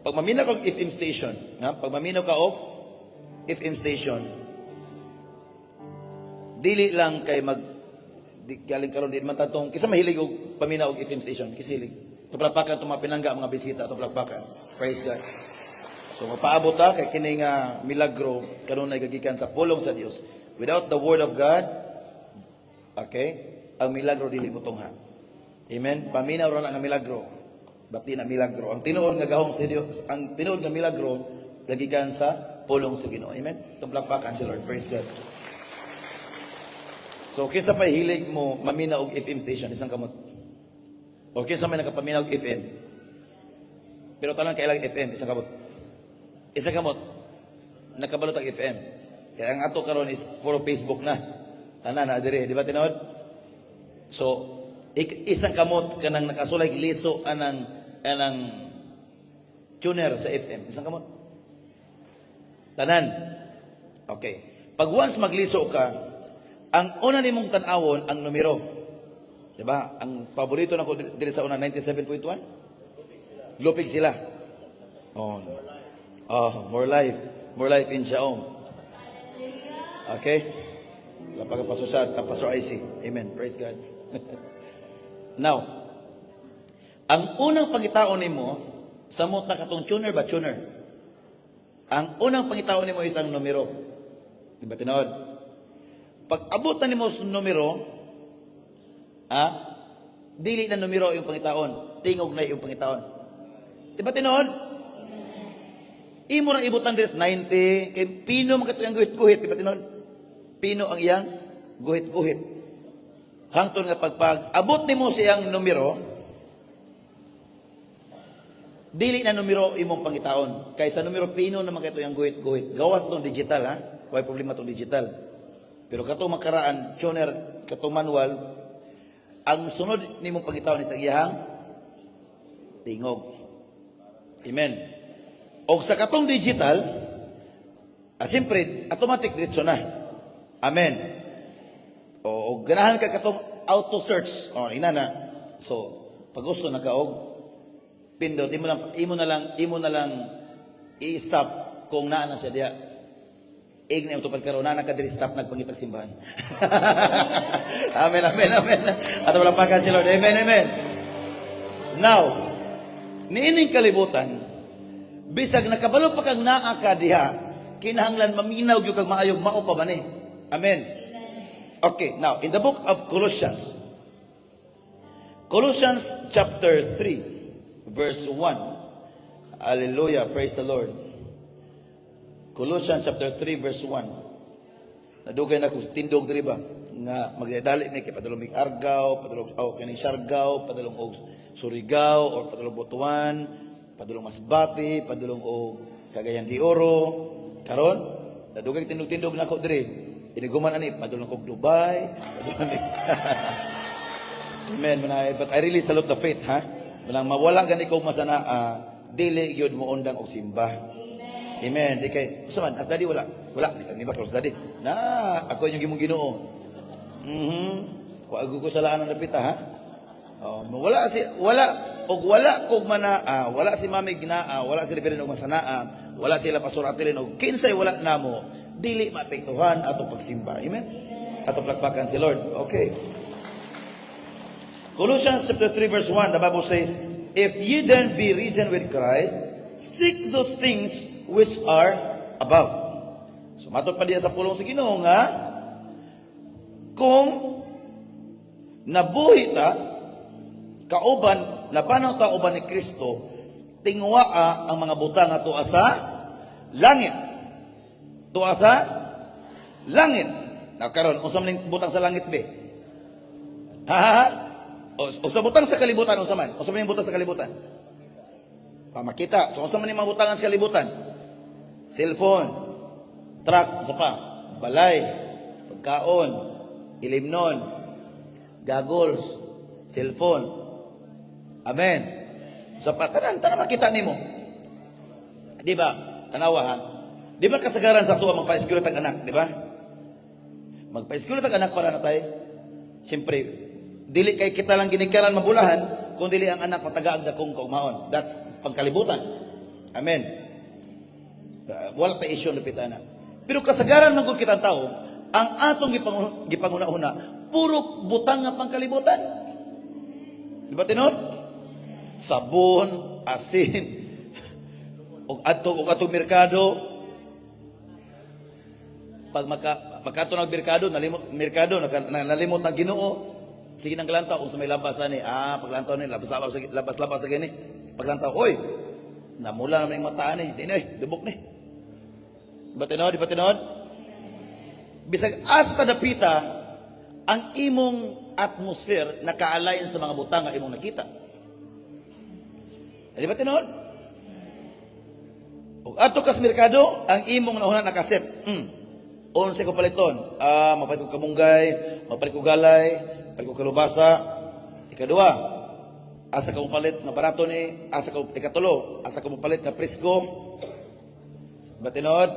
Pag maminaw ka og FM station, ha? Pag maminaw ka og FM station, dili lang kay galing karon di man tatong kisa mahilig og paminaw og FM station, kisilig. Tuplapakan itong mga pinangga, mga bisita, tuplapakan. Praise God. So, mapaabot ta kay kini nga milagro, karon ay gagikan sa pulong sa Dios. Without the word of God, okay, ang milagro dili mo tungha. Amen? Paminaw ra na nga milagro. Bati na milagro. Ang tinuod nga gahom sa Dios, ang tinuod nga milagro, gagikan sa pulong sa Ginoo. Amen? Tuplapakan si Lord. Praise God. So, kinsa pa hilig mo maminaw og FM station, isang kamot. O kinsa may nakapaminaw FM. Pero tanan kailang FM, isang kamot. Isang kamot, nakabalot ang FM. Kaya ang ato karon is puro Facebook na. Tanan na dire, di ba tinawad? So, isang kamot kanang nakasulay liso anang tuner sa FM. Isang kamot. Tanan. Okay. Pag once magliso ka, ang una nimong tan-awon ang numero. Diba? Ang paborito na ko dito sa una, 97.1? Lupig sila. Oh, more life. More life in Shaom. Okay? Napagpaso siya, Pastor IC. Amen. Praise God. Now, ang unang pangitaon nimo, samot na katong tuner ba? Tuner. Ang unang pangitaon nimo is ang numero. Diba tinawad? Pag abot na nimo sa numero, dili na numero yung pangitaon, tingog na yung pangitaon. Diba tinon? Imo nang ibutan dres 90, kay pino man katong guhit-guhit, diba tinon? Pino ang iyang guhit-guhit. Hangtod nga pagpag abot nimo siyang numero, dili na numero imong pangitaon. Kay sa numero pino naman kato yung guhit-guhit. Gawas tong digital, ha? Why problema tong digital. Pero katong makaraan, tuner, katong manual, ang sunod nimong pangitaon is ang iyang tingog. Amen. O sa katong digital, siyempre, automatic diretso na. Amen. O ganahan ka katong auto-search. O, ina na. So, pag gusto na ka, pindot, imo na lang i-stop kung naa na siya diya. Igni ang tupad karon na nakadiri stop nagpangitag simbahan. Amen, amen, amen. At wala pa si Lord. Amen, amen. Now, niining kalibutan, bisag nakabalo pa kang naa ka diha, kinahanglan maminaw gyud kag maayog mao pa ba ni? Amen. Okay, now in the book of Colossians chapter 3 verse 1. Hallelujah, praise the Lord. Colossians chapter 3 verse 1. Nadugay na ko tindog diri ba nga magdadali ni kay padulong mig argaw, padulong kani Siargao, padulong og Surigao or padulong Butuan, padulong Masbati, padulong og Cagayan de Oro. Karon nadugay tindog-tindog na ko diri. Iniguman ani padulong og Dubai, padulong Amen. But I really salute the faith, ha? Manang mawala gani ko masana dili gyud mo undang og simba. Amen. Di kay, usaman, at daddy wala. Ni ba cross daddy? Na, ako yung gimong Ginoo. Wa ko salaan ang napita, ha? Wala kog manaa, wala si mami ginaa, wala si reverend og masanaa, wala sila pastor atirin og kinsay wala namo, dili maapektuhan ato pagsimba. Amen. Ato plakpakan si Lord. Okay. Colossians chapter 3 verse 1, the Bible says, if ye then be risen with Christ, seek those things which are above. So matod pa diya sa pulong sa Ginoo nga kung nabuhi ta kauban labanaw ta uban ni Kristo, tingwaa ang mga butang nga tuwa sa langit. Tuwa sa langit. Na karon unsa man butang sa langit be? Ha? O sa butang sa kalibutan unsa man? Unsa man butang sa kalibutan? Makita. So unsa man ni mabutangan sa kalibutan? Cellphone, truck, sa pa, balay, pagkaon, ilimnon, goggles, cellphone. Amen. Sa pa, tanan makita nimo. Di ba? Tanawa ha. Di ba kasagaran sa tuwa magpa-eskwela tag anak, di ba? Magpa-eskwela tag anak para natay. Siyempre, dili kay kita lang ginikaran mabulahan, kung dili ang anak mataga ang dakong kaugmaon. That's pagkalibutan. Amen. Wala tayo isyo lupitana. Pero kasagaran man gud kita tao, ang atong gipanguna-una, puro butang nga pangkalibutan. Di ba tinon? Sabon, asin, og atong merkado. Pag makato ng merkado, nalimot na Ginoo. Sige nang kalantaw kung sa may labas ani. Paglantaw ni labas sa gani. Paglantaw, oy. Namula naman yung mata ni. Di na, dubok ni. Di ba tinod? Bisag as tadapita ang imong atmosphere nakaalayon sa mga butang nga imong nakita. Di ba tinod? Og ato kas merkado, ang imong nauna nakaset. Unsa ko paliton? Mapalit ko kamunggay, mapalit ko galay, mapalit ko kalubasa. Ikadua, asa ka mapalit nga barato ni, ikatulo, asa ka mapalit nga presko. Batinod?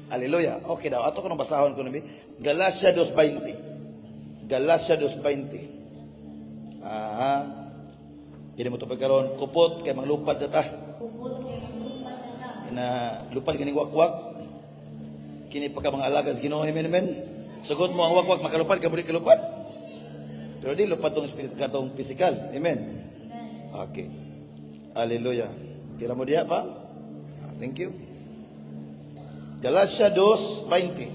Hallelujah. Okay daw. Ato ko nang basahon ko nabi. Galacia 2:20. Galacia 2:20. Hindi mo ito pagkaroon. Kupot kay manglupad na ta. Na lupad ganing wakwak. Kini pa ka mga alagas Ginoo, amen. Sugot mo ang wakwak makalupad ka muli kalupad. Pero di lupad tong spirit katong physical. Amen. Okay. Hallelujah. Kira mo diha pa? Thank you. Galacia 2:20.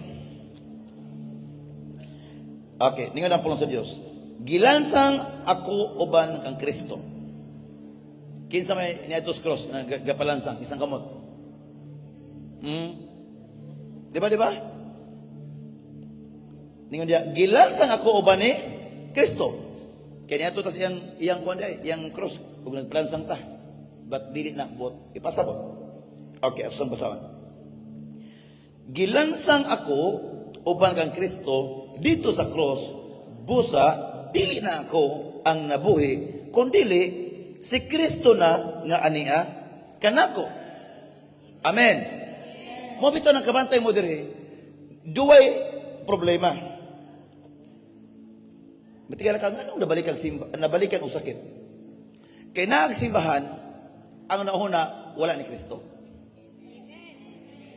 Okay, ningon ang pulong sa Dios. Gilansang ako uban kang Kristo. Kinsa may niadtos cross na gapalansang isang kamot. Di ba? Ningon dia, gilansang ako uban ni Kristo. Kaya niya tas iyang kuan day, iyang cross ug nagpalansang ta. But dili na bot ipasabot. Okay, asang basawan. Gilansang ako uban kang Kristo dito sa cross, busa dili na ako ang nabuhi, kundi si Kristo na nga ania kanako. Amen. Mo bitaw nang kabantay mo diri, duway problema. Matigal ka nga nabalik ang simba, nabalik ang usakit. Kay naagsimbahan ang nauna wala ni Kristo.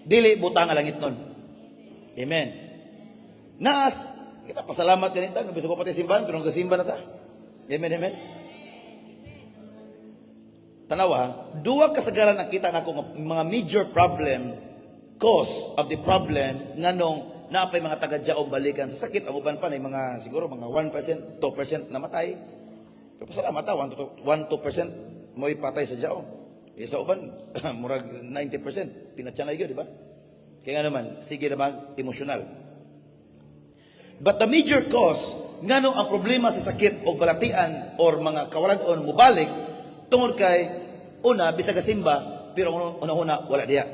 Dili butang ang langit nun. Amen. Naas kita pasalamat ganito, biso ko pati simbahan pero nagasimba na ta. Amen. Tanawa, duwa kasagaran nakita nako mga major problem, cause of the problem nganong naapay mga taga-Diaong balikan sa sakit. Ang uban pa na mga siguro mga 1%, 2% namatay. Pero pasalamat ta 1-2% mo ipatay sa Diaong. Sa uban murag 90% pinatyanay gyud, di ba? Kaya nga naman sige naman emosyonal. But the major cause ngano ang problema sa sakit o balatian or mga kawalan-on mubalik tungod kay una bisag simba pero una wala diya.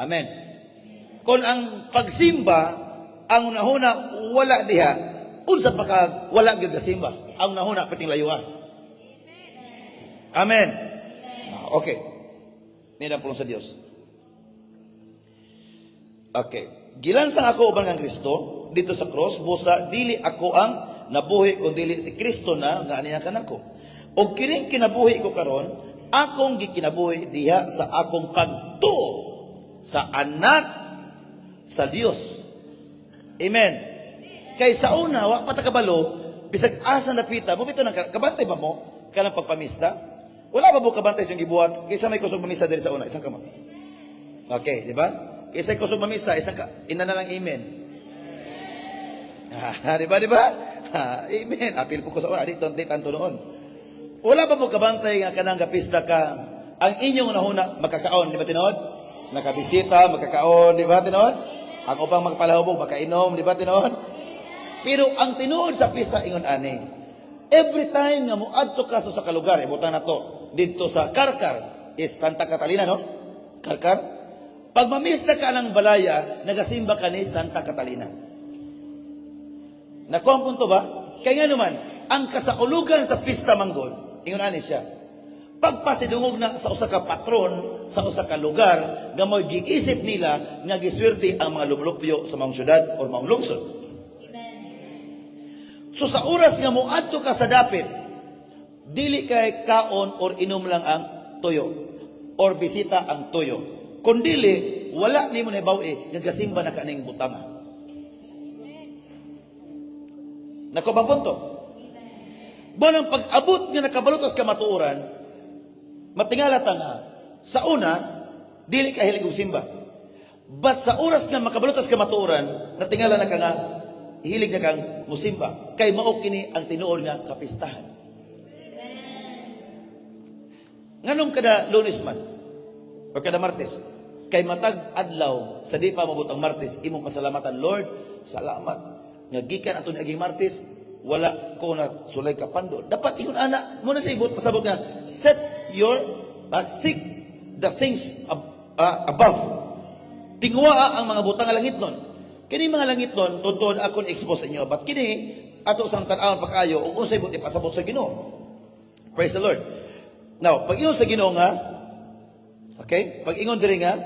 Amen. Kung ang pagsimba ang una wala diha, unsa pa ka wala gyud simba? Ang una pating layuan. Amen. Okay. Nila pulong sa Dios. Okay. Gilansang ako uban kang Kristo dito sa cross, busa dili ako ang nabuhi kundi dili si Kristo na nga aniya kanako. O kining kinabuhi ko karon, akong gikinabuhi diha sa akong pagtuo sa anak sa Dios. Amen. Kay sa una wa patakabalo bisag asa napita, mo bitaw nang kabantay ba mo kanang pagpamista? Wala ba mo kabantay yung gibuhat? Kaysa may kusog mamisa diri sa una, isang kama. Okay, di ba? Kaysa kusog mamisa, isang ina na lang amen. Di ba? Amen. Apil po ko sa una, dito tanto noon. Wala ba mo kabantay nga kanang gapista ka? Ang inyong nahuna makakaon, di ba tinuod? Nakabisita, makakaon, di ba tinuod? Ang upang magpalahubog, makainom, di ba tinuod? Pero ang tinuod sa pista ingon ani, every time nga moadto ka sa kalugar, ibutan na to, dito sa Karkar, is Santa Catalina, no? Karkar. Pag mamista ka ng balaya, nagasimba ka ni Santa Catalina. Nakuha ang punto ba? Kaya nga naman, ang kasaulugan sa pista manggod, ingon ani siya, pagpasidungog na sa usa ka patron, sa usa ka lugar, nga mo'y giisip nila, nga giswerte ang mga lumlupyo sa mga syudad o mga lungsod. So sa oras nga moadto ka sa dapit, Dili kay kaon or inom lang ang tuyo or bisita ang tuyo. Kung dili, wala nimo na ibawi nagasimba na kaning butanga. Nako bang punto? Bonang pag-abot nga nakabalutas ka matuoran, matingala ta nga sa una dili ka hilig og simba. But sa oras nga makabalutas ka matuoran, natingala na ka nga hilig na kang musimba. Kay mao kini ang tinuod nga kapistahan. Nganong kada Lunes man o kada Martes, kay matag adlaw sa di pa mabot ang Martes, imong pasalamatan, Lord, salamat nga gikan ato ni aging Martes, wala ko na sulay kapando. Dapat ingon ana mo na sa ibot pasabot nga set your seek the things above. Tingwa ang mga butang nga langit nun. Kini mga langit nun, tuntun ako ni-expose sa inyo. But kini, ato sang tanawan pagkayo, o unsay mo ipasabot sa Ginoo. Praise the Lord. Now, pag ingon sa Ginoo nga, okay, pag ingon diri nga,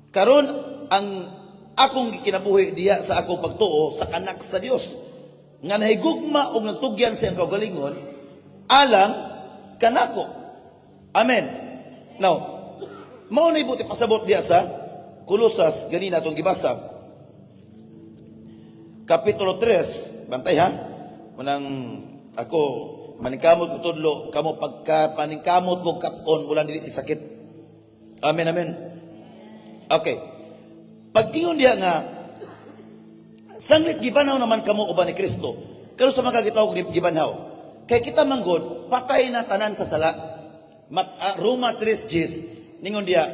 karon ang akong kinabuhi diya sa akong pagtuo sa anak sa Dios, nga nahigugma og nagtugyan sa iyang kaugalingon, alang kanako. Amen. Now, mao na ibuti pasabot diya sa Kolosas, ganina itong gibasa. Kapitulo 3, bantay ha? Manang ako, maningkamot ko tudlo, kamo pagka paningkamot mo kapon, ulan dili sakit. Amen, amen. Okay. Pag ingon diya nga, sanglit gibanaw naman kamo uban ni Kristo. Pero sa mga gitawag gibanaw, kay kita manggod, patay na tanan sa sala. Roma 3:10, ningon diya,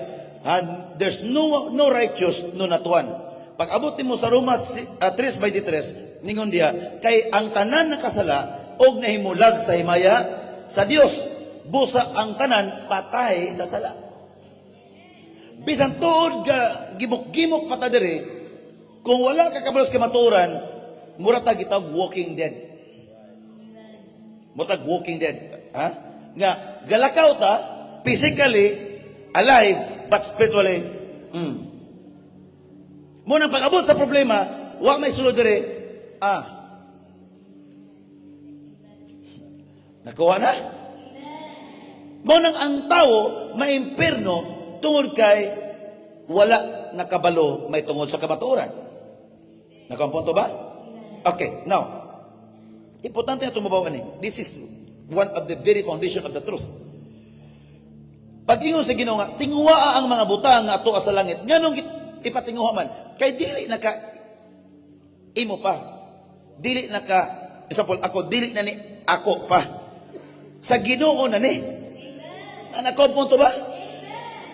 there's no righteous, no not one. Pag abot mo sa Roma 3:23, ningon diya, kay ang tanan nakasala og nahimulag sa himaya sa Dios. Busa ang tanan patay sa sala. Bisan tuod ga gimok-gimok pata diri, kung wala ka kabalos ka maturan, mura ta gitawag walking dead. Mura ta walking dead, ha? Nga galakaw ta physically alive but spiritually mo nang pag-abot sa problema, wa may sulod dire. Nakuha na? Mo nang ang tao maimperno tungod kay wala nakabalo may tungod sa kamatuoran. Nakampunto ba? Okay, now, importante na tumabaw ani. This is one of the very foundation of the truth. Pag ingon sa Ginoo nga, tingwa ang mga butang nga ato sa langit. Nganong ipatinguha man? Kay dili na ka imo pa. Dili na ka, example, ako, dili na ni ako pa. Sa Ginoo na ni. Anak ko, punto ba?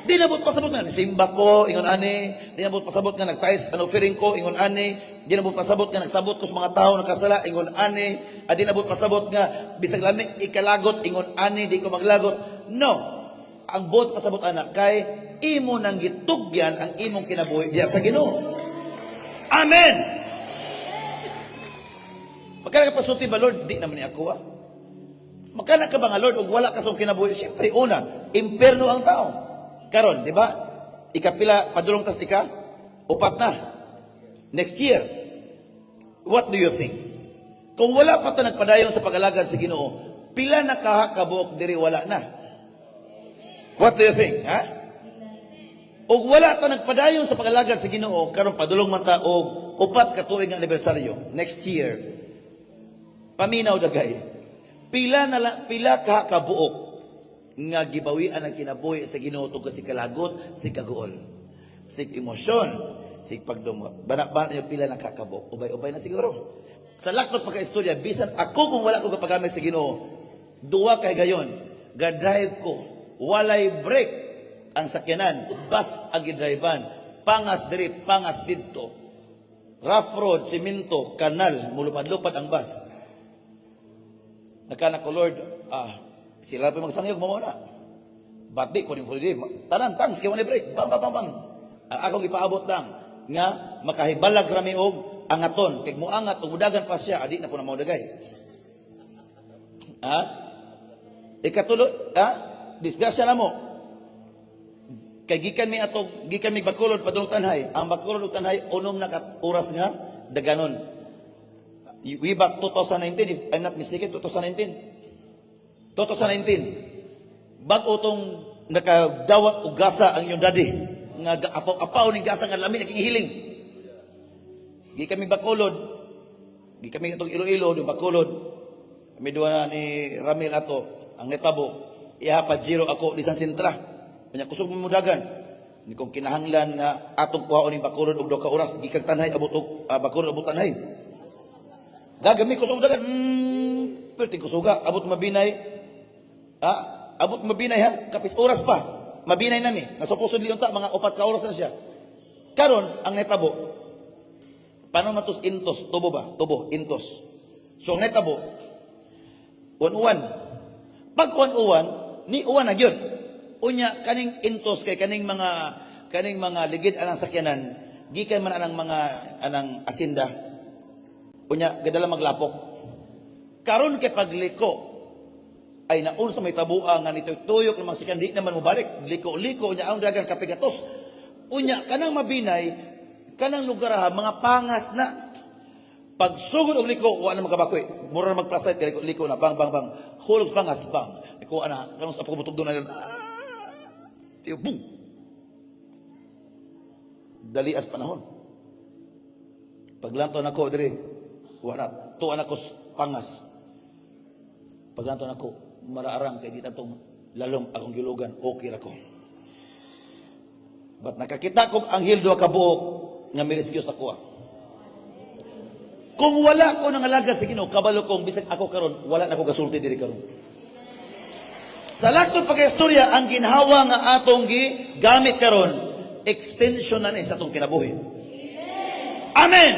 Di nabot pasabot nga, simba ko, ingon ani. Di nabot pasabot nga, nagtais, offering ko, ingon ani. Di nabot pasabot nga, nagsabot ko sa mga tao, nakasala, ingon ani. Di nabot pasabot nga, bisag lamig, ikalagot, ingon ani, di ko maglagot. No. Ang bot pasabot anak, kay imo nang gitugyan ang imong kinabuhi diya sa Ginoo. Amen! Magkana ka pasulti ba, Lord? Di naman ni ako, Magkana ka ba nga, Lord, o wala ka sa kinabuhi? Siyempre, una, imperno ang tao. Karon, di ba? Ikapila, padulong tas upat na. Next year. What do you think? Kung wala pa ta nagpadayon sa pag-alagad sa Ginoo, pila na kahakabuok diri wala na. What do you think, ha? O wala ta nagpadayon sa pag-alagad sa Ginoo, karon padulong man ta og upat ka tuig nga anibersaryo. Next year. Paminaw dagay. Pila ka kabuok nga gibawian ang kinabuhi sa Ginoo tungkol si kalagot, si kaguol, si emosyon, si pagdumot. Bana niyo pila na kakabuok. Ubay-ubay na siguro. Sa laktot pagka-istorya, bisan ako kung wala ko kapagamit sa Ginoo, duwa kay gayon, ga-drive ko, walay break ang sakyanan, bus ang gidrivean, pangas diri, pangas didto, rough road, simento, kanal, mulupad-lupad ang bus. Nakanak ko, Lord, sila pa magsangyog mo na. Bati ko rin ko din. Tanan, tangs, kaya walay break. Bang, bang, bang, bang. Ang akong ipaabot lang, nga, makahibalag rami og angaton. Kaya mo angat, umudagan pa siya, adi na po na maudagay. Ikatulo, disgrasya na mo. Kay gikan mi Bacolod padulong Tanhay. Ang Bacolod ug Tanhay unom na oras nga daganon. Way back 2019, if I'm not mistaken, 2019. 2019. Bago tong nakadawat og gasa ang iyong daddy. Nga apaw-apaw ning gasa nga lami nakihiling. Di kami Bacolod. Di kami itong Iloilo, di Bacolod. Kami duwa ni Ramil ato, ang netabo. Iha pa jiro ako di San Sintra. Kanya kusog mo dagan. Ni kong kinahanglan nga atong kuhaon ning Bacolod og 2 ka oras gikag tanhay abot og Bacolod abot tanhay. Gagami kusog dagan. Perti kusuga abot mabinay. Abot mabinay ha, kapis oras pa. Mabinay na ni. Nasupusod liyon ta mga 4 ka oras na siya. Karon ang netabo. Paano matus intos, tubo ba? Tubo, intos. So ang netabo, uwan-uwan. Pag uwan-uwan, ni uwan na gyud. Unya kaning intos kay kaning mga ligid anang sakyanan, gikan man anang mga anang asinda. Unya gadala maglapok. Karon kay pagliko ay naun sa may tabua nga nituyok ng mga sakyan di naman mobalik. Liko-liko unya ang dagan kapigatos. Unya kanang mabinay, kanang lugar ha, mga pangas na. Pag sugod og liko, wala na magkabakoy. Mura na magplasay, liko na, bang, bang, bang. Hulog pangas, bang. Iko, ana, kanong sa pagkabutog doon na yun. Tiyo, boom. Dali as panahon. Paglanto na ko, diri, wala, tuan ako pangas. Paglanto na ko, maraarang kay dito itong lalong akong gilugan, okay ra ko. But nakakita ko ang hildo kabuok nga mirisgyos ako. Kung wala ko nang alaga sa Ginoo, kabalo kong bisag ako karon, wala na ako gasulti diri karon. Sa laktod pagkaistorya, ang ginhawa nga atong gamit karon, extension na ni sa atong kinabuhi. Amen. Amen.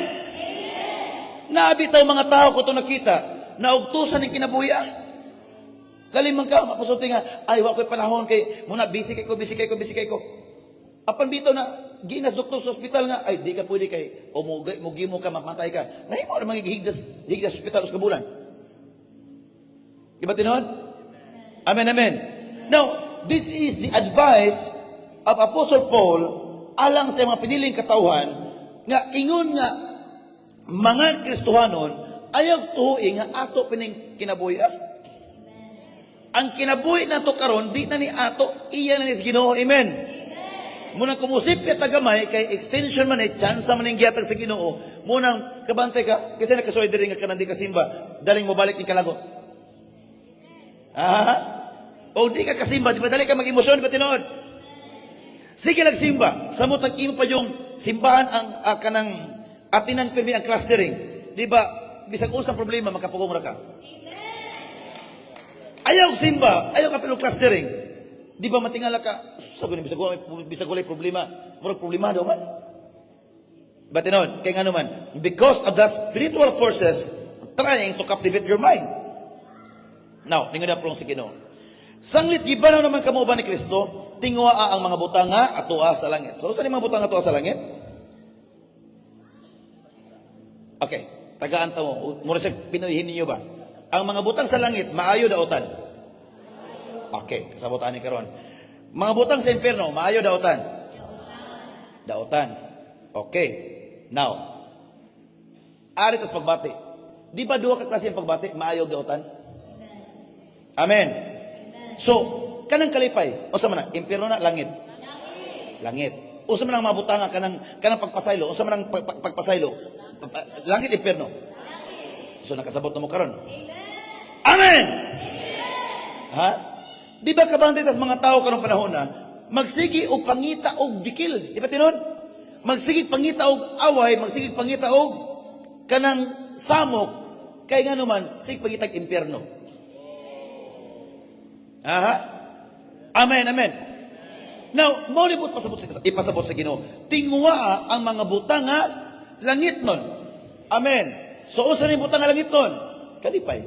Nabitaw mga tao ko to nakita, naugtusan ng kinabuhi. Lalim man ka, mapusulti nga, ay, wala ko'y panahon kay, muna, busy kay ko. Apan bito na, ginas doktor sa ospital nga, ay, di ka pwede kay, o mugi mo ka, mamatay ka. Nahimo na mga higdas sa ospital sa kabulan. Diba tinuod? Amen, amen. Now, this is the advice of Apostle Paul alang sa mga piniling katawhan nga ingon nga mga Kristohanon ayaw tuhoy nga ato pining kinabuhi. Ang kinabuhi nato karon di na ni ato iya na ni Ginoo. Amen. Munang kumusip ka tagamay kay extension man chance man ning gihatag sa Ginoo. Munang kabantay ka kasi nakasuway diri nga kanang di kasimba daling mo balik ni kalagot. O di ka kasimba di ba dali ka mag-emosyon ba tinuod? Sige nagsimba samot imo pa yung simbahan ang kanang atinan pirmi ang clustering. Di ba bisag usang problema makapugong ra ka. Ayaw simba, ayaw ka pero clustering. Di ba matingala ka, sabi ni bisag walay problema, murag problema daw man. But you know, kaya nga naman, because of the spiritual forces trying to captivate your mind. Now, tingnan na prong si Ginoo. Sanglit gibanaw naman kamo ba ni Kristo, tingwa ang mga butanga atoa sa langit. So, saan yung mga butanga atoa sa langit? Okay, tagaan ta mo, mura siya pinuhin ninyo ba? Ang mga butang sa langit, maayo daotan. Okay, kasabutan ni karon. Mga butang sa impyerno, maayo daotan. Daotan. Okay. Now, ari tas pagbati. Di ba duha ka klase ang pagbati, maayo daotan? Amen. So, kanang kalipay, unsa man na impyerno na langit. Langit. Unsa man ang mga butang kanang pagpasaylo, unsa man ang pagpasaylo? Langit impyerno. So nakasabot na mo karon. Amen. Ha? Di ba kabantay tas mga tao karong panahon na magsigi og pangita og dikil, di ba tinon? Magsigi pangita og away, magsigi pangita og kanang samok kay nganuman sig pangita og impyerno. Aha. Amen, amen. Now, mo libot ipasabot sa Ginoo. Tingwa ang mga butang nga langit nun. Amen. So usa ni butang nga langit nun? Kalipay.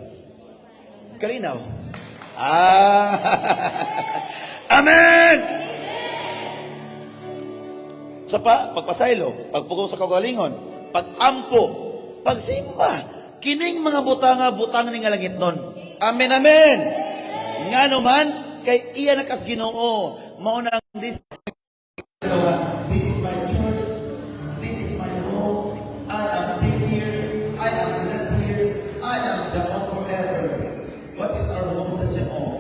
Kalinaw. Amen! Sa pagpasaylo, pagpugong sa kagalingon, pagampo, pagsimba, kining mga butang ni nga langit nun. Amen, amen! Nga naman, kay iya na kas Ginoo, mauna ang this is my church, this is my home, I am safe here, I am blessed here, I am Japan forever. What is our home sa Japan?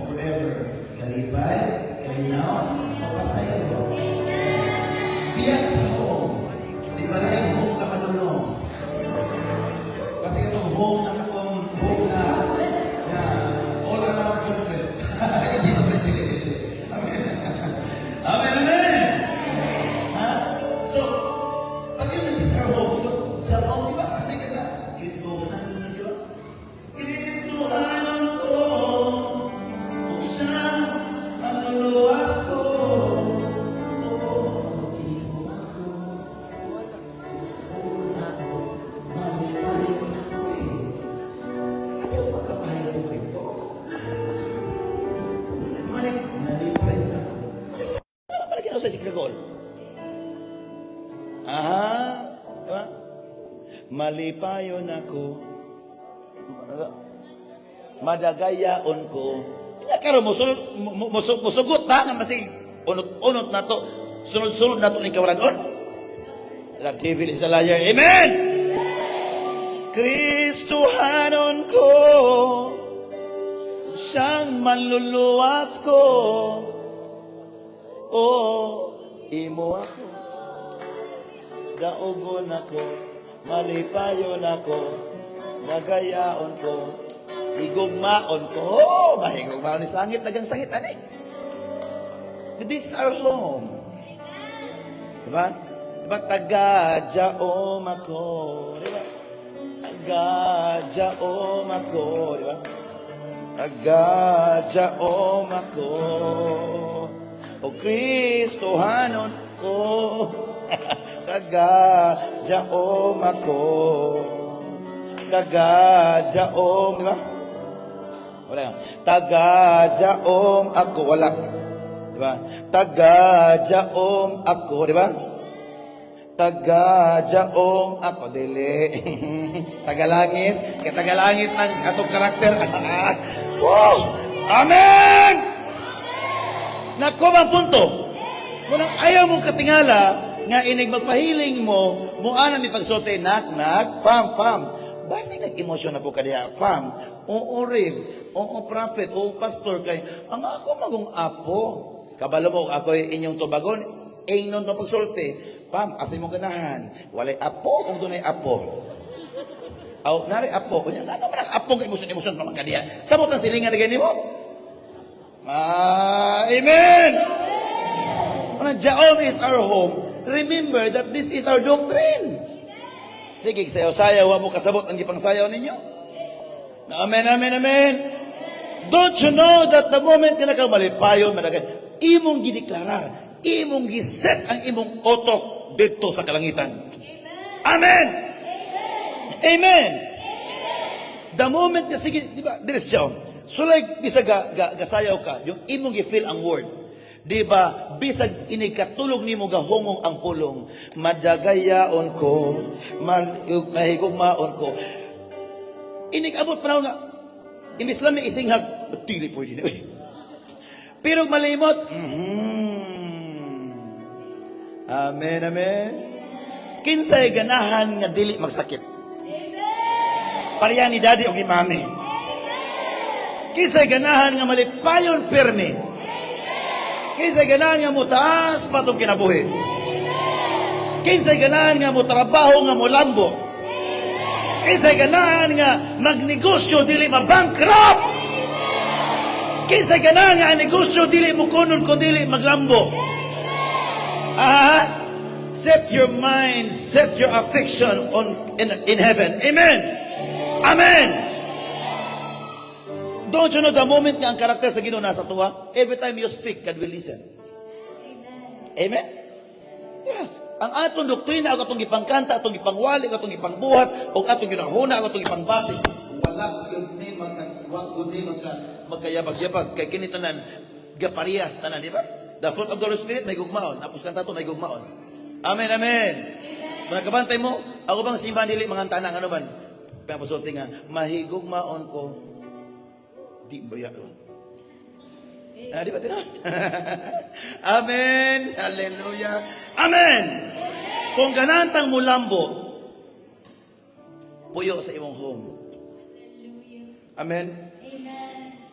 si kagol. Aha, diba? Malipayon ako, madagayaon ko. Kaya karon musugot na nga masig unot-unot na to. Sunod-sunod na to ni kawaragon. The devil is a liar. Amen! Kristohanon ko, siyang manluluwas ko. O, imo ako, daugon ako, malipayon ako, nagayaon ko, higugmaon ko. Oh, mahigugmaon ni sangit, nagang sangit, ani. This is our home. Diba? Diba? Taga-jaom ako. Diba? Taga-jaom ako. Diba? Taga-jaom ako. O Kristohanon ko. Taga-jaom ako. Taga-jaom. Diba? Wala yan. Taga-jaom ako. Wala. Diba? Taga-jaom ako. Diba? Taga-jaom ako. Dili. Tagalangit. Kaya tagalangit ng atong karakter. Wow! Amen! Nako bang punto? Kung ayaw mong katingala, nga inig magpahiling mo, muana mi pagsote, nak, fam. Basta nag-emosyon na po ka diya, fam. Oo, Rev. Oo, prophet. Oo, pastor. Kay, ang ako magong apo. Kabalo mo, ako inyong tubagon. Ingnon to pagsolte. Fam, asay mo ganahan. Walay apo, kung doon ay apo. Aw, nari apo. Kunya, ano man ang apo, emosyon pa man ka diya. Sabot ang silingan na ganyan mo? Amen! When Jaom is our home, remember that this is our doctrine. Sige, sayaw-sayaw, wa mo kasabot ang gipang sayaw ninyo. Amen, amen, amen. Don't you know that the moment ka nakamalipayon, imong gideklarar, imong giset ang imong otok dito sa kalangitan. Amen! Amen! The moment ka, sige, di ba, there is Jaom. So like, bisag gasayaw ka, yung imong gi-feel ang word. Di ba, bisag inikatulog nimo gahungong ang pulong, madagayaon ko, mahigugmaon ko. Inikabot pa nga, imbis lang may isinghag, tili po yun. Pero malimot, amen, amen. Kinsay ganahan nga dili magsakit. Pareha ni daddy o ni mami. Kisay ganahan nga malipayon pirmi. Kisay ganahan nga mo taas patong kinabuhi. Kisay ganahan nga mo trabaho nga mo lambo. Kisay ganahan nga magnegosyo dili mabankrupt. Kisay ganahan nga negosyo dili mo kunod kung dili maglambo. Set your mind, set your affection in heaven. Amen. Amen. Don't you know the moment nga ang karakter sa Ginoo nasa tuwa? Every time you speak, God will listen. Amen. Amen? Yes. Ang atong doktrina, ang atong ipangkanta, atong ipangwali, atong ipangbuhat, o atong ginahuna, atong ipangbati. Wala yun ni magkayabag-yabag. Kay kinitanan, gapariyas tanan, di ba? The fruit of the Holy Spirit, may gugmaon. Tapos kanta to, may gugmaon. Amen, amen. Mga kabantay mo, ako bang simbahan dili, mga tanang, ano man? Papasulti nga, mahigugmaon ko. Di ba yan? Di ba tinan? Amen. Hallelujah. Amen. Kung ganantang mo lambo, puyo sa imong home. Amen.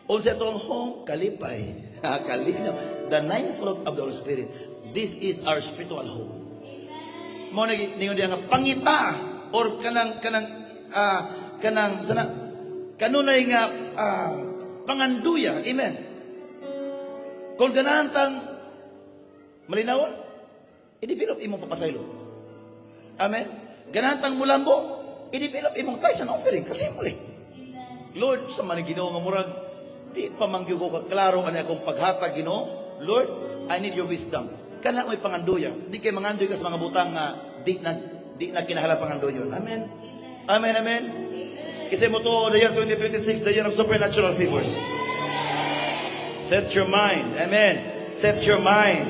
Unsa itong home, kalipay. Kalinaw. The ninth fruit of the Holy Spirit. This is our spiritual home. Mo ningon diya nga pangita or kanang sana kanunay nga panganduya. Amen. Kung ganantang malinawon, i-develop imong papasaylo. Amen. Ganantang mulambo, i-develop imong tithes and offering. Kasimple. Lord, sa man Ginoo nga murag di pa mangyud ko klaro ani akong paghatag Ginoo. Lord, I need your wisdom. Kana mo'y panganduya. Di kay mangandoy ka sa mga butang nga di na kinahanglan panganduyon. Amen. Amen, amen. Kasi mo to, the year 2026, the year of supernatural favors. Set your mind. Amen. Set your mind.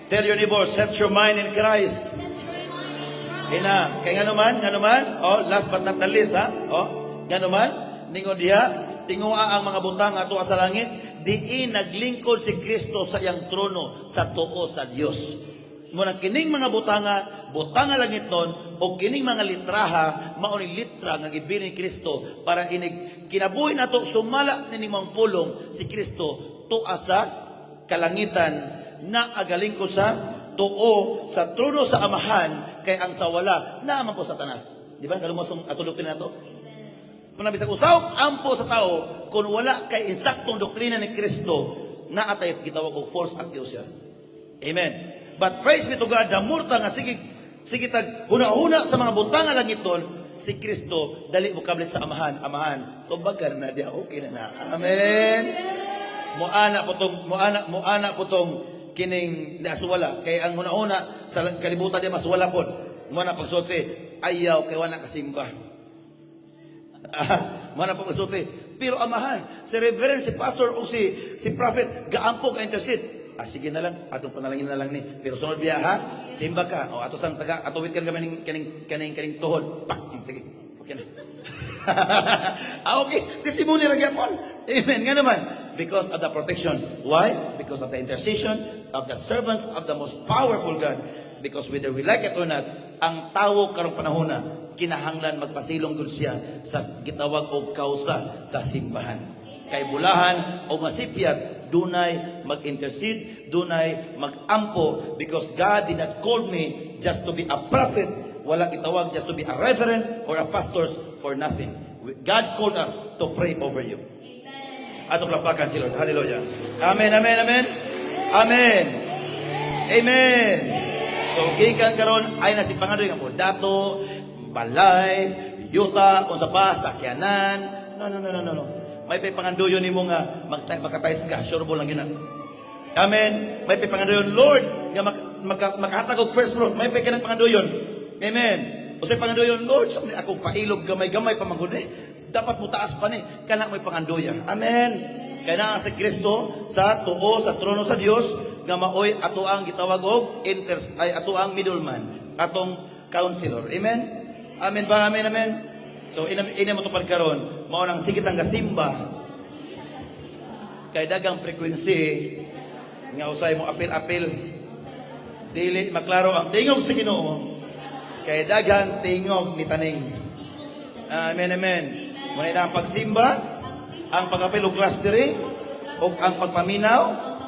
Tell your neighbor, set your mind in Christ. Ina, kay nga naman, oh, last but not the least, ha? Oh, nga naman, ningon diha, tingua ang mga butang ato sa langit, diin naglingkod si Kristo sa iyang trono sa tuo sa Dios. Muna kining mga butanga langit nun, o kining mga litraha, mauni litra nga gibilin ni Kristo para inig kinabuhi nato sumala ni mga pulong si Kristo tuwa sa kalangitan na agalingkod sa tuo sa trono sa amahan kay ang sawala naman po Satanas. Di ba? Kalumosong atulog na to. Kung nabisag usaw ampo sa tao kung wala kay insaktong doktrina ni Kristo na atay gitawag og false accuser. Amen. But praise be to God, damurta nga sige tag huna-huna sa mga butanga langit doon, si Kristo dali mo kablit sa amahan. Tubagan na dia okay na. Amen. Muana po tong kining nasuwala kay ang una-una sa kalibutan di masuwala pod. Muna pagsulti ayaw kay wala kasimba. Mana pagsulti. Pero amahan, si reverend, si pastor o si prophet gaampo ka intercede. Sige na lang, atong panalangin na lang ni. Pero sunod biya ha, simba ka. O ato sang taga, atuwid ka kami kaning tuhod. Pak, sige. Okay na. Okay, testimony ra gyapon. Amen. Nga naman, because of the protection. Why? Because of the intercession of the servants of the most powerful God. Because whether we like it or not, ang tawo karong panahona, kinahanglan magpasilong gud siya sa gitawag og kausa sa simbahan. Kay bulahan o masipyat, dunay mag-intercede, dunay mag-ampo, because God did not call me just to be a prophet, wala itawag just to be a reverend or a pastor for nothing. God called us to pray over you. Ato klapakan si Lord. Hallelujah. Amen, amen, amen. Amen. Amen. So, gikan karon ay na si Pangandoy nga mo dato, balay, yuta, unsa pa, sakyanan. No. May pangandoyon nimo nga makatayos ka, sure lang yun. Amen. May pangandoyon, Lord, nga makahatag og first fruit. May kanang pangandoyon. Amen. O sa pangandoyon, Lord, sa akong pailog gamay-gamay pa manggod dapat mo taas pa ni kana may pangandoya. Amen. Kaya si Kristo sa tuo sa trono sa Dios nga maoy ato ang gitawag og ato ang middleman, atong counselor. Amen. Amen ba? Amen, amen. So ina mo tupad karon, mao nang sigit ang gasimba. Kay dagang frequency nga usay mo apil-apil. Dili maklaro ang tingog sa Ginoo. Kay dagang tingog ni taning. Amen, amen. Muna na ang pagsimba, ang pag-apil og clustery, o ang pagpaminaw,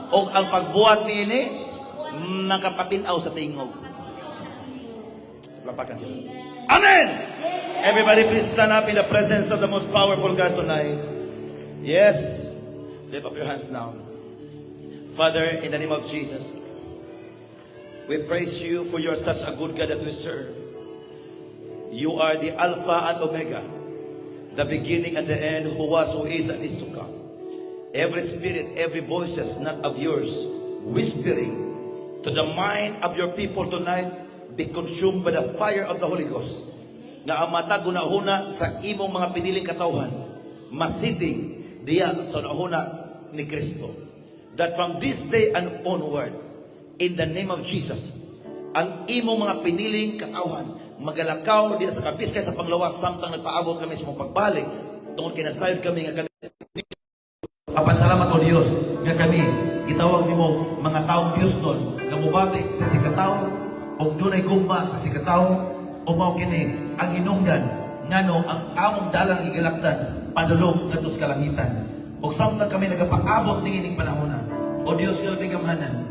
o ang pagbuhat niini, nakapatinaw sa tingog. Lapakan sila. Amen! Everybody please stand up in the presence of the most powerful God tonight. Yes. Lift up your hands now. Father, in the name of Jesus, we praise you for you are such a good God that we serve. You are the Alpha and Omega, the beginning and the end, who was, who is, and is to come. Every spirit, every voices not of yours, whispering to the mind of your people tonight, be consumed by the fire of the Holy Ghost. Na ang mata gunahuna sa imong mga piniling katawhan, masiting diya sa nahuna ni Kristo. That from this day and onward, in the name of Jesus, ang imong mga piniling katawhan, magalakaw diya sa kapiskay sa panglawas, samtang nagpaabot kami sa mong pagbalik, tungkol kinasayod kami nga salamat o Diyos nga kami gitawag nimo mga taong Diyos nun nga mubati sa sikataw o dunay gugma sa sikataw o mao kini ang hinungdan ngano ang among dalan igalakdan padulong ngadto sa kalangitan o samtang kami nagapaabot ning ining panahon o Diyos nga labing gamhanan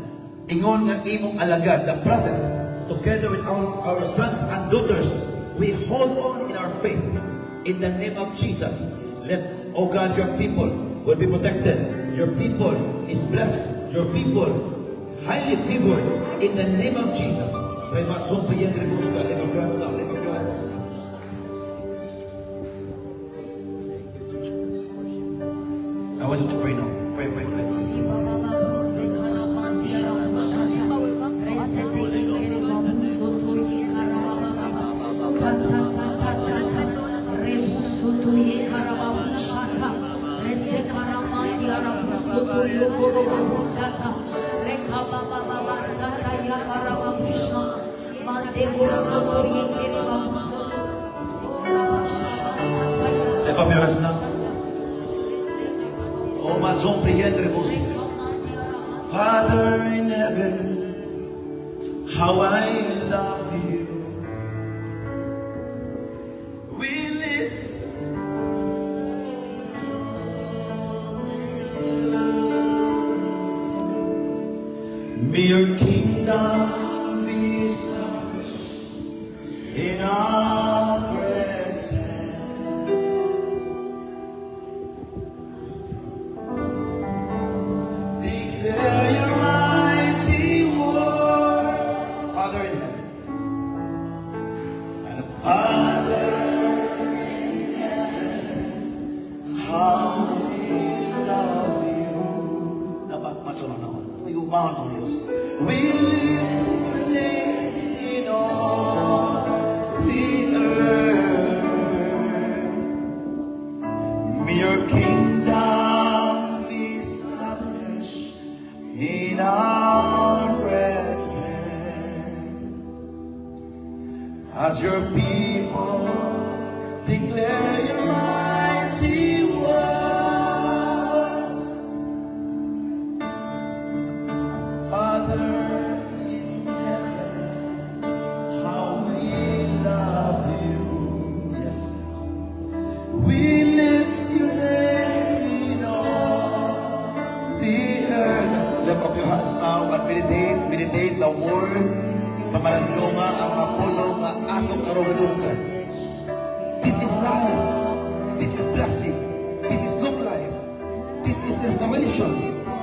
ingon nga imong alagad the prophet together with our sons and daughters we hold on in our faith in the name of Jesus. Let, oh God, your people will be protected. Your people is blessed. Your people highly favored in the name of Jesus. Pray masun pa yan, remove ka, let your hands down, let your hands. I want you to pray now. Pray. Rekha baba baba sata Leva meu na. Oh, mas compreende você. Father in heaven, how I love you. We lift may your kingdom be established in our presence. Declare your mighty words, Father in heaven, and Father in heaven, how we love you. Dapat matunaw. May umahan ng Diyos. We lift your name in all the earth. May your kingdom be established in our presence. As your people declare your mighty words, Father in heaven, how we love you. Yes. We lift your name in all the earth. Lift up your hands now and meditate the word. Pamalandunga ang mga pulo nga atong karugadugan. This is life. This is blessing. This is long life. This is restoration.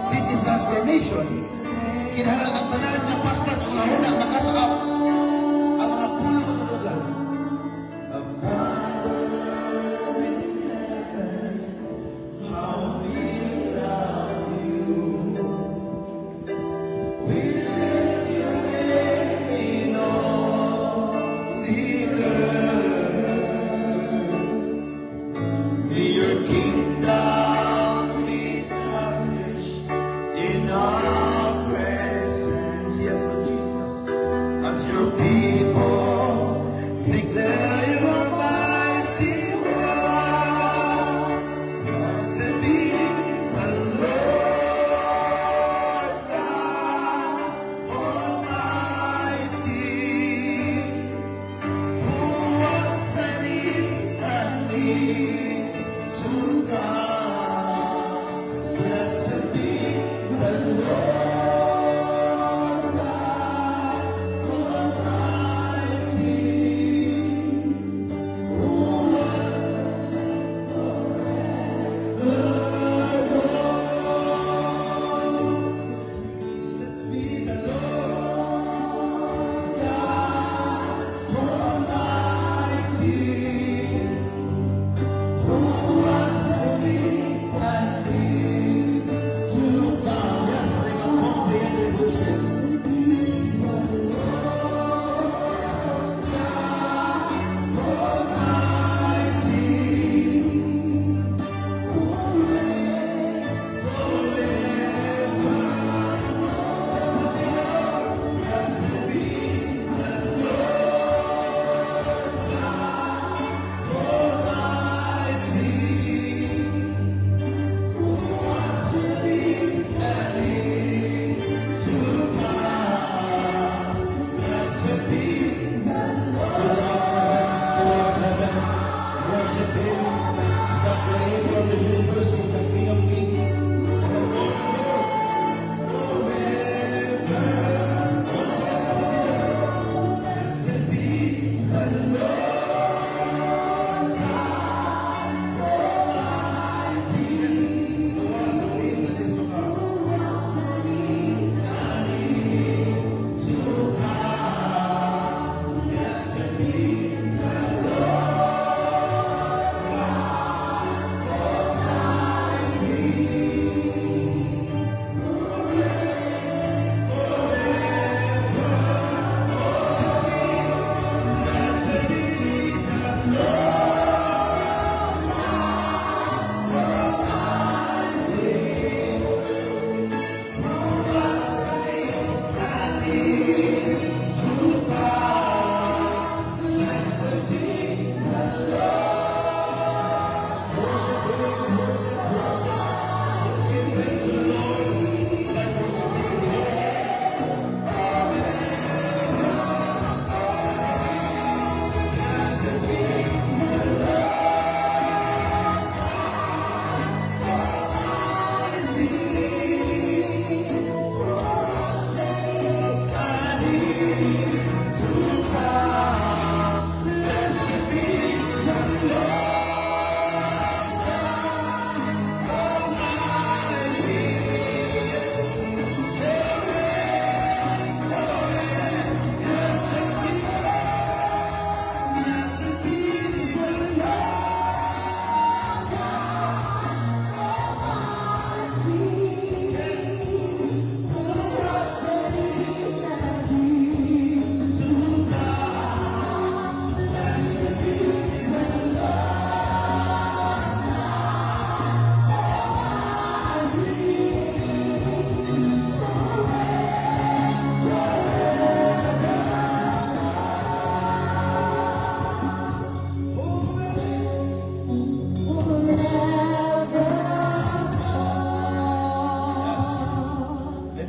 This is transformation. Kinahanglan ang tanan nga paspas ang lahuna makasakap ang mga pulo karugadugan. Of Father in heaven, how we love you. We lift your name in all the earth. May your kingdom be established in our presence.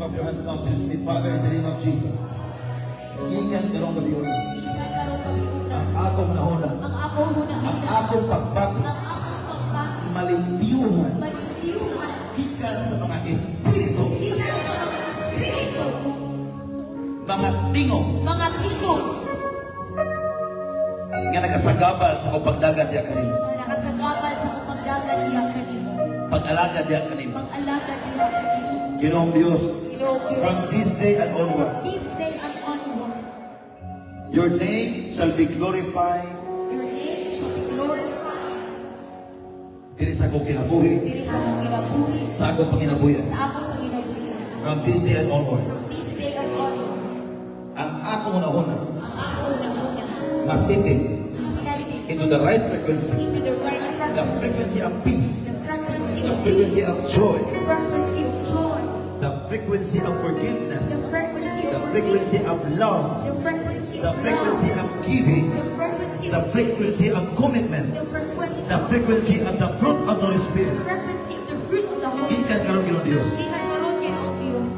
up your hands now, says me, Father, in the name of Jesus. Gikan karong gabi una. Ikan karong gabi una. Ang akong nahuna. Ang ako huna. Ang akong pagbati. Ang akong pagbati. Malimpiyuhan. Malintiyuhan. Gikan sa mga espiritu. Ikan sa mga espiritu. Mga tingog. Mga tingog. Nga nagasagabal sa kapagdagan diya kanimo. Na nakasagabal sa kapagdagan niya kanimo. Pag-alaga diya kanimo. Pag-alaga niya kanimo. Ginoong Diyos, Ginoong Diyos. from this day and onward, This day and onward. your name shall be glorified. Your name shall be glorified. Diri sa akong kinabuhi, Diri sa akong kinabuhi. sa akong panginabuhi. Sa akong panginabuhian. From this day and onward, From this day and onward. ang akong nahuna, Ang ako unang-una. masiting Set into the right frequency, into the right the frequency of peace, The frequency the of frequency peace. of joy, The frequency of joy. the frequency of The forgiveness, frequency the of frequency forgiveness. of love, The frequency the of frequency love. of giving, The frequency the of frequency of commitment, the frequency the frequency of the fruit of the Holy the Spirit. frequency of the fruit of the Holy Gikan karon Ginoong Dios, Tingnan mo ron Ginoong Diyos.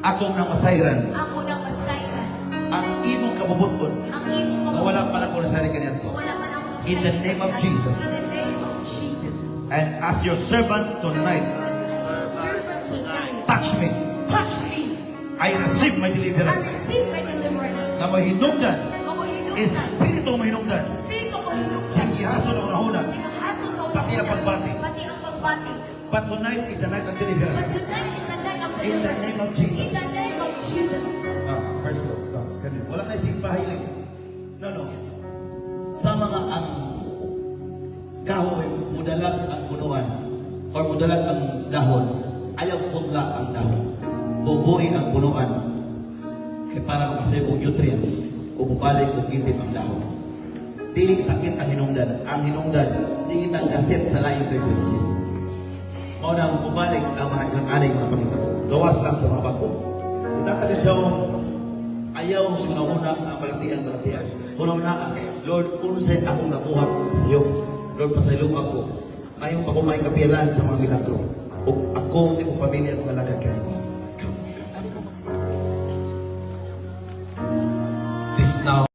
akong nang masayran Ako nang masayran. ang imong kabubuton Ang imo na wala pa na ko nasari kaniadto. Wala man ako In the name of Jesus. In the name of Jesus. And as your servant tonight, Servant tonight. touch me. Touch me. I receive my I deliverance. receive my deliverance. Na mahinungdan, Ako hinungdan. espiritu mahinungdan, Espiritu ko hinungdan. sa gihason ang nahuna. Sinahaso sa ulo. Pati ang pagbati. Pati ang pagbati. But tonight is the night of But deliverance. tonight is the night of In the deliverance. name of Jesus. In the name of Jesus. First of all, kami, wala na ising pahiling. No, no. Sa mga ang kahoy, mudalag ang punuan, or mudalag ang dahon, ayaw putla ang dahon. Bubuhay ang punuan. Kaya para makasayo kong nutrients, upubalik o gipit ang dahon. Dili sakit ang hinungdan. Ang hinungdan, sige ang gasit sa laing frequency. O na upubalik ang mga anay mga pangitabo. Gawas lang sa mga bago. Kita taga ayaw sinuna ang balatian. Una Lord, unsay akong nabuhat sa iyo. Lord, pasaylo ako. Mayong ako may kapilan sa mga milagro. O ako, di ko pamilya at nalagad ka rin. This now